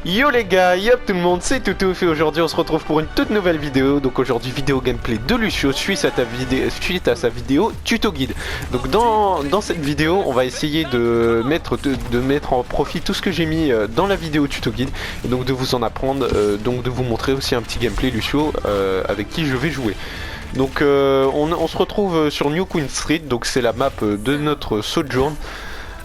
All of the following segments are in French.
Yo les gars, yop tout le monde, c'est Toutouf et aujourd'hui on se retrouve pour une toute nouvelle vidéo. Donc aujourd'hui vidéo gameplay de Lucio suite à sa vidéo tuto guide. Donc dans cette vidéo on va essayer de mettre en profit tout ce que j'ai mis dans la vidéo tuto guide. Et donc de vous en apprendre, donc de vous montrer aussi un petit gameplay Lucio avec qui je vais jouer. Donc on se retrouve sur New Queen Street, donc c'est la map de notre Sojourn.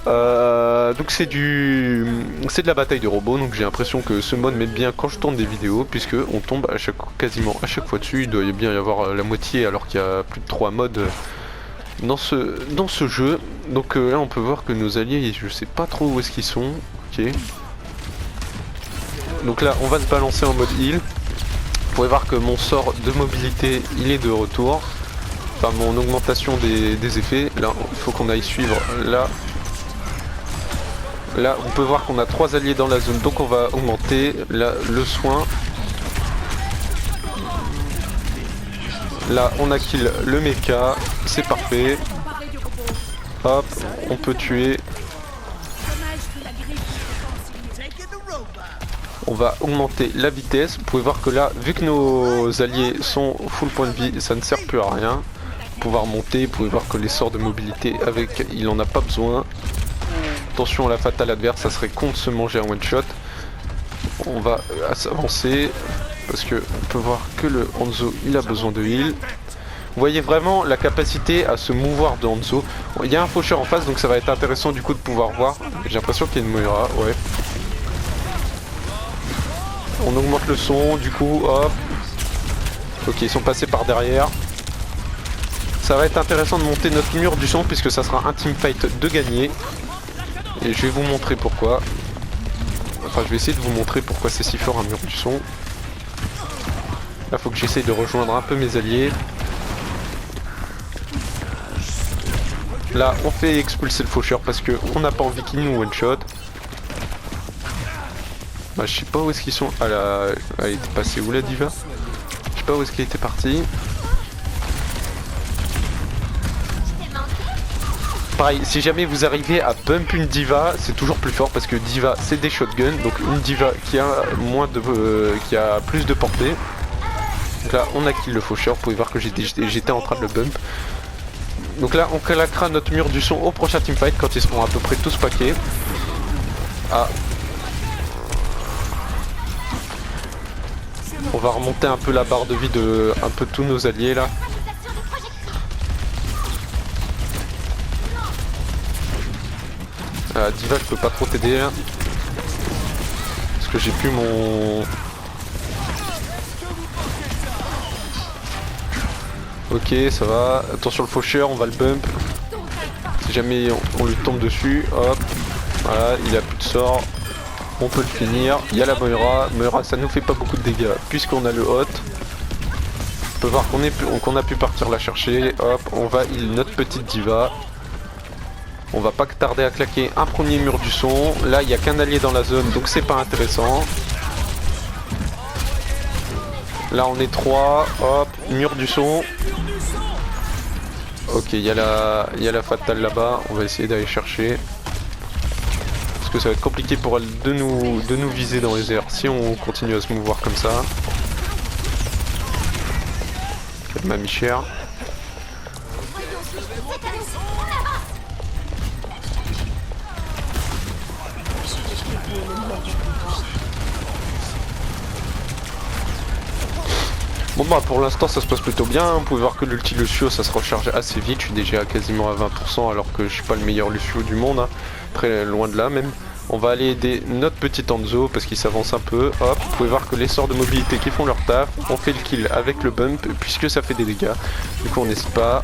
Donc c'est de la bataille de robots, donc j'ai l'impression que ce mode m'aide bien quand je tourne des vidéos puisque on tombe quasiment à chaque fois dessus. Il doit bien y avoir la moitié alors qu'il y a plus de 3 modes dans ce jeu. Donc là on peut voir que nos alliés, je sais pas trop où est-ce qu'ils sont. Ok. Donc là on va se balancer en mode heal. Vous pouvez voir que mon sort de mobilité il est de retour. Enfin mon augmentation des effets. Là il faut qu'on aille suivre là. Là on peut voir qu'on a 3 alliés dans la zone, donc on va augmenter là, le soin. Là on a kill le mecha, c'est parfait. Hop, on peut tuer. On va augmenter la vitesse. Vous pouvez voir que là, vu que nos alliés sont full point de vie, ça ne sert plus à rien. Pouvoir monter, vous pouvez voir que les sorts de mobilité avec, il en a pas besoin. Attention à la fatale adverse, ça serait con de se manger un one shot. On va s'avancer parce que on peut voir que le Hanzo il a besoin de heal. Vous voyez vraiment la capacité à se mouvoir de Hanzo. Il y a un faucheur en face, donc ça va être intéressant du coup de pouvoir voir. J'ai l'impression qu'il y a une Moira, ouais. On augmente le son, du coup, hop. Ok, ils sont passés par derrière. Ça va être intéressant de monter notre mur du son puisque ça sera un teamfight de gagner. Et je vais vous montrer pourquoi. Enfin, je vais essayer de vous montrer pourquoi c'est si fort un mur du son. Là, faut que j'essaye de rejoindre un peu mes alliés. Là, on fait expulser le faucheur parce que on n'a pas envie qu'il nous one shot. Bah, je sais pas où est-ce qu'ils sont. Ah là, elle était passée où la diva? Je sais pas où est-ce qu'elle était partie. Pareil, si jamais vous arrivez à bump une diva, c'est toujours plus fort parce que diva c'est des shotguns, donc une diva qui a qui a plus de portée. Donc là on a kill le faucheur, vous pouvez voir que j'étais en train de le bump. Donc là on claquera notre mur du son au prochain teamfight quand ils seront à peu près tous paquets. Ah. On va remonter un peu la barre de vie de un peu tous nos alliés là. Diva je peux pas trop t'aider là. Parce que j'ai plus mon... Ok ça va. Attention le faucheur, on va le bump. Si jamais on lui tombe dessus, hop. Voilà, il a plus de sort. On peut le finir. Il y a la Moira. Moira ça nous fait pas beaucoup de dégâts puisqu'on a le hot. On peut voir qu'on a pu partir la chercher. Hop, on va heal notre petite diva. On va pas tarder à claquer un premier mur du son. Là, il n'y a qu'un allié dans la zone, donc c'est pas intéressant. Là, on est 3. Hop, mur du son. Ok, il y a la fatale là-bas. On va essayer d'aller chercher. Parce que ça va être compliqué pour elle de nous viser dans les airs si on continue à se mouvoir comme ça. Calme ma chère. Bon bah pour l'instant ça se passe plutôt bien, vous pouvez voir que l'ulti Lucio ça se recharge assez vite, je suis déjà quasiment à 20% alors que je suis pas le meilleur Lucio du monde, hein. Très loin de là même. On va aller aider notre petit Hanzo parce qu'il s'avance un peu, hop, vous pouvez voir que les sorts de mobilité qui font leur taf, on fait le kill avec le bump puisque ça fait des dégâts, du coup on n'hésite pas,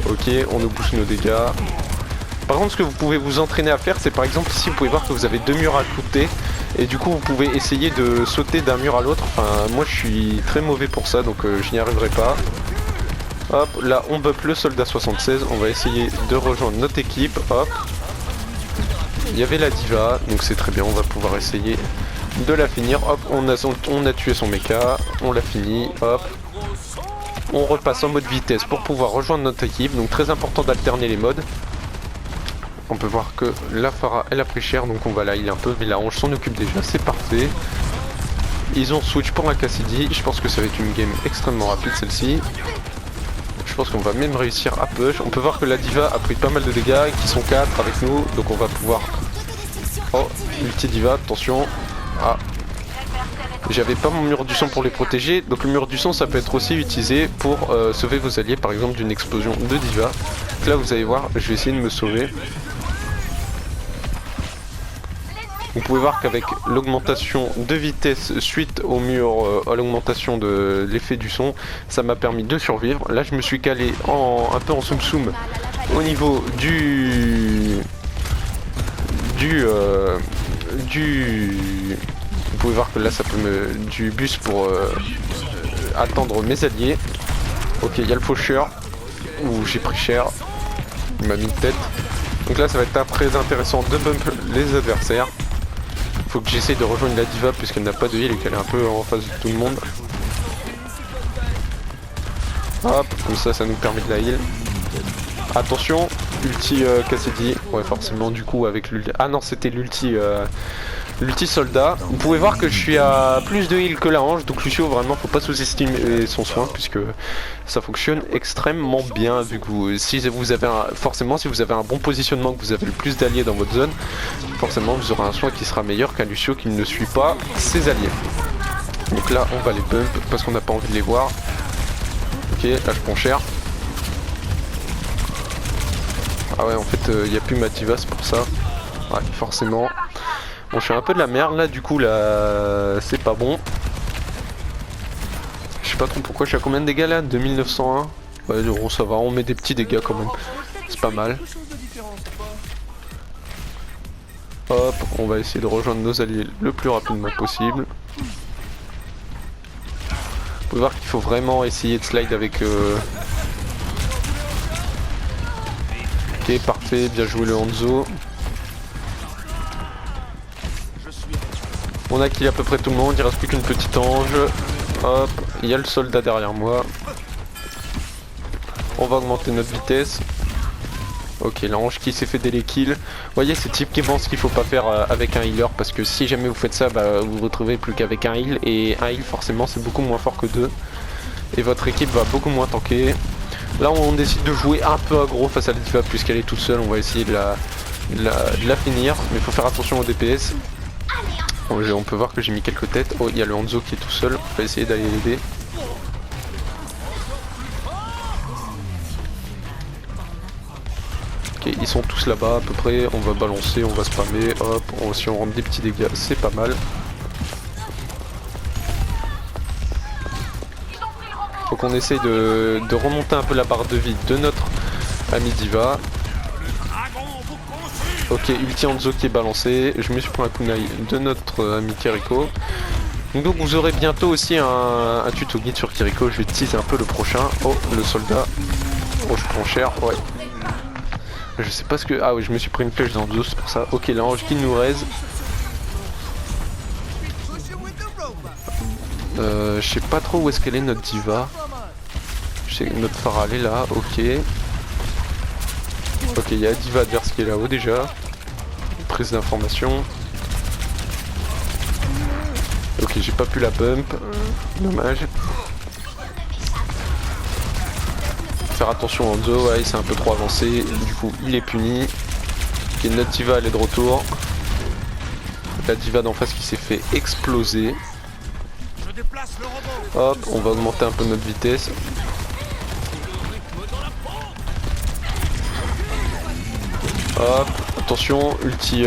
ok on nous booste nos dégâts. Par contre ce que vous pouvez vous entraîner à faire c'est par exemple ici vous pouvez voir que vous avez 2 murs à côté. Et du coup vous pouvez essayer de sauter d'un mur à l'autre. Enfin moi je suis très mauvais pour ça donc je n'y arriverai pas. Hop là on bump le soldat 76. On va essayer de rejoindre notre équipe. Hop. Il y avait la diva donc c'est très bien. On va pouvoir essayer de la finir. Hop on a tué son mecha. On l'a fini. Hop. On repasse en mode vitesse pour pouvoir rejoindre notre équipe. Donc très important d'alterner les modes. On peut voir que la Pharah elle a pris cher, donc on va la heal un peu, mais la hanche s'en occupe déjà, c'est parfait. Ils ont switch pour la Cassidy, je pense que ça va être une game extrêmement rapide celle-ci. Je pense qu'on va même réussir à push. On peut voir que la diva a pris pas mal de dégâts, qui sont 4 avec nous, donc on va pouvoir... Oh, ulti diva, attention. Ah. J'avais pas mon mur du son pour les protéger, donc le mur du son ça peut être aussi utilisé pour sauver vos alliés, par exemple d'une explosion de diva. Donc là vous allez voir, je vais essayer de me sauver. Vous pouvez voir qu'avec l'augmentation de vitesse suite au mur, à l'augmentation de l'effet du son, ça m'a permis de survivre. Là je me suis calé un peu en soum soum au niveau du... Vous pouvez voir que là ça peut me... du bus pour attendre mes alliés. Ok, il y a le faucheur, où j'ai pris cher, il m'a mis une tête. Donc là ça va être très intéressant de bump les adversaires. Faut que j'essaye de rejoindre la diva puisqu'elle n'a pas de heal et qu'elle est un peu en face de tout le monde. Hop, comme ça nous permet de la heal. Attention, ulti Cassidy. Ouais forcément du coup avec l'ulti... Ah non c'était l'ulti soldat. Vous pouvez voir que je suis à plus de heal que la hanche, donc Lucio vraiment faut pas sous-estimer son soin puisque ça fonctionne extrêmement bien vu que si vous avez forcément si vous avez un bon positionnement, que vous avez le plus d'alliés dans votre zone, forcément vous aurez un soin qui sera meilleur qu'un Lucio qui ne suit pas ses alliés. Donc là on va les bump parce qu'on n'a pas envie de les voir. Ok, là je prends cher. Ah ouais en fait il n'y a plus ma diva, c'est pour ça. Ouais forcément. Bon je fais un peu de la merde là du coup là c'est pas bon. Je sais pas trop pourquoi je suis à combien de dégâts là, 2901. Ouais bon, ça va, on met des petits dégâts quand même. C'est pas mal. Hop, on va essayer de rejoindre nos alliés le plus rapidement possible. Vous pouvez voir qu'il faut vraiment essayer de slide avec... Ok parfait, bien joué le Hanzo. On a kill à peu près tout le monde, il reste plus qu'une petite ange. Hop, il y a le soldat derrière moi. On va augmenter notre vitesse. Ok, l'ange qui s'est fait dès les kills. Vous voyez, c'est typiquement ce qu'il faut pas faire avec un healer parce que si jamais vous faites ça, bah, vous vous retrouvez plus qu'avec un heal. Et un heal, forcément, c'est beaucoup moins fort que deux. Et votre équipe va beaucoup moins tanker. Là, on décide de jouer un peu aggro face à la diva puisqu'elle est toute seule. On va essayer de la finir. Mais il faut faire attention au DPS. On peut voir que j'ai mis quelques têtes. Oh, il y a le Hanzo qui est tout seul. On va essayer d'aller l'aider. Ok, ils sont tous là-bas à peu près. On va balancer, on va spammer. Hop, si on rentre des petits dégâts, c'est pas mal. Faut qu'on essaye de remonter un peu la barre de vie de notre ami Diva. Ok, ulti Hanzo qui est balancé, je me suis pris un kunai de notre ami Kiriko. Donc vous aurez bientôt aussi un tuto guide sur Kiriko, je vais teaser un peu le prochain. Oh, le soldat. Oh, je prends cher, ouais. Je sais pas ce que... Ah oui, je me suis pris une flèche dans le dos, c'est pour ça. Ok, l'ange qui nous raise. Je sais pas trop où est-ce qu'elle est notre diva. Je sais que notre Pharah elle est là, ok. Ok, il y a la diva adverse qui est là-haut déjà. Prise d'information. Ok, j'ai pas pu la bump. Dommage. Faire attention en Hanzo, ouais, c'est un peu trop avancé. Du coup, il est puni. Ok, notre diva elle est de retour. La diva d'en face qui s'est fait exploser. Hop, on va augmenter un peu notre vitesse. Hop, attention, ulti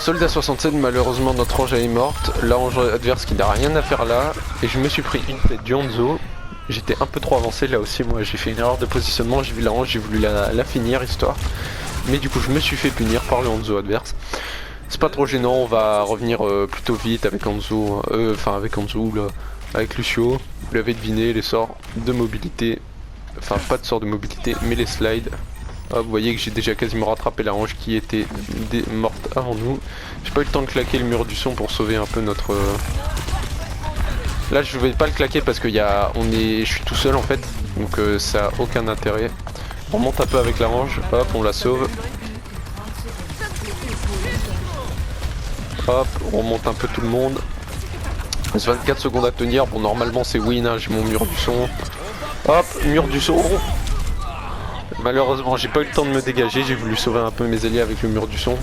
soldat 67, malheureusement notre ange est morte. L'ange adverse qui n'a rien à faire là. Et je me suis pris une tête du Hanzo. J'étais un peu trop avancé là aussi, moi j'ai fait une erreur de positionnement, j'ai vu la hanche, j'ai voulu la finir histoire. Mais du coup je me suis fait punir par le Hanzo adverse. C'est pas trop gênant, on va revenir plutôt vite avec Hanzo, avec Hanzo, là, avec Lucio. Vous l'avez deviné, les sorts de mobilité, enfin pas de sorts de mobilité, mais les slides. Ah, vous voyez que j'ai déjà quasiment rattrapé la hanche qui était morte avant nous. J'ai pas eu le temps de claquer le mur du son pour sauver un peu notre... Là je vais pas le claquer parce que je suis tout seul en fait. donc ça a aucun intérêt. On monte un peu avec la range, hop, on la sauve. Hop, on remonte un peu tout le monde. Il reste 24 secondes à tenir, bon normalement c'est win, hein. J'ai mon mur du son. Hop, mur du son. Malheureusement j'ai pas eu le temps de me dégager, j'ai voulu sauver un peu mes alliés avec le mur du son.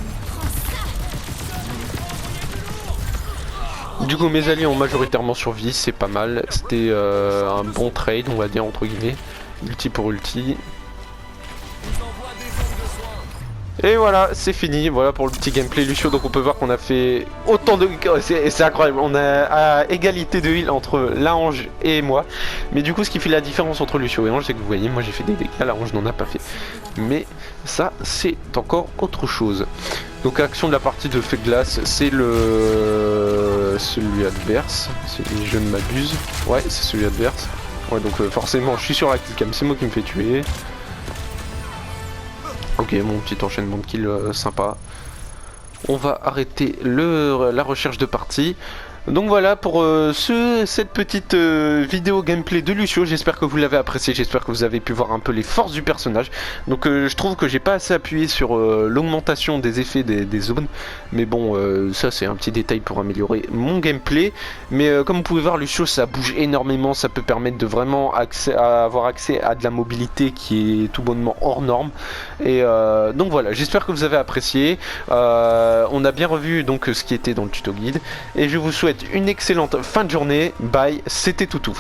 Du coup mes alliés ont majoritairement survécu, c'est pas mal. C'était un bon trade on va dire entre guillemets. Ulti pour ulti. Et voilà, c'est fini, voilà pour le petit gameplay Lucio. Donc on peut voir qu'on a fait autant de... C'est incroyable, on a à égalité de heal entre la Ange et moi. Mais du coup ce qui fait la différence entre Lucio et Ange, c'est que vous voyez, moi j'ai fait des dégâts, la Ange n'en a pas fait. Mais ça c'est encore autre chose. Donc action de la partie de feu de glace, c'est celui adverse, si je ne m'abuse. Ouais, c'est celui adverse. Ouais, donc forcément je suis sur la killcam, c'est moi qui me fais tuer. Ok, mon petit enchaînement de kills sympa. On va arrêter la recherche de partie. Donc voilà pour cette petite vidéo gameplay de Lucio. J'espère que vous l'avez apprécié, j'espère que vous avez pu voir un peu les forces du personnage. Donc je trouve que j'ai pas assez appuyé sur l'augmentation des effets des zones. Mais bon, ça c'est un petit détail pour améliorer mon gameplay. Mais comme vous pouvez voir, Lucio ça bouge énormément, ça peut permettre de vraiment avoir accès à de la mobilité qui est tout bonnement hors norme. Et donc voilà, j'espère que vous avez apprécié. On a bien revu donc ce qui était dans le tuto guide. Et je vous souhaite une excellente fin de journée. Bye, c'était Toutou.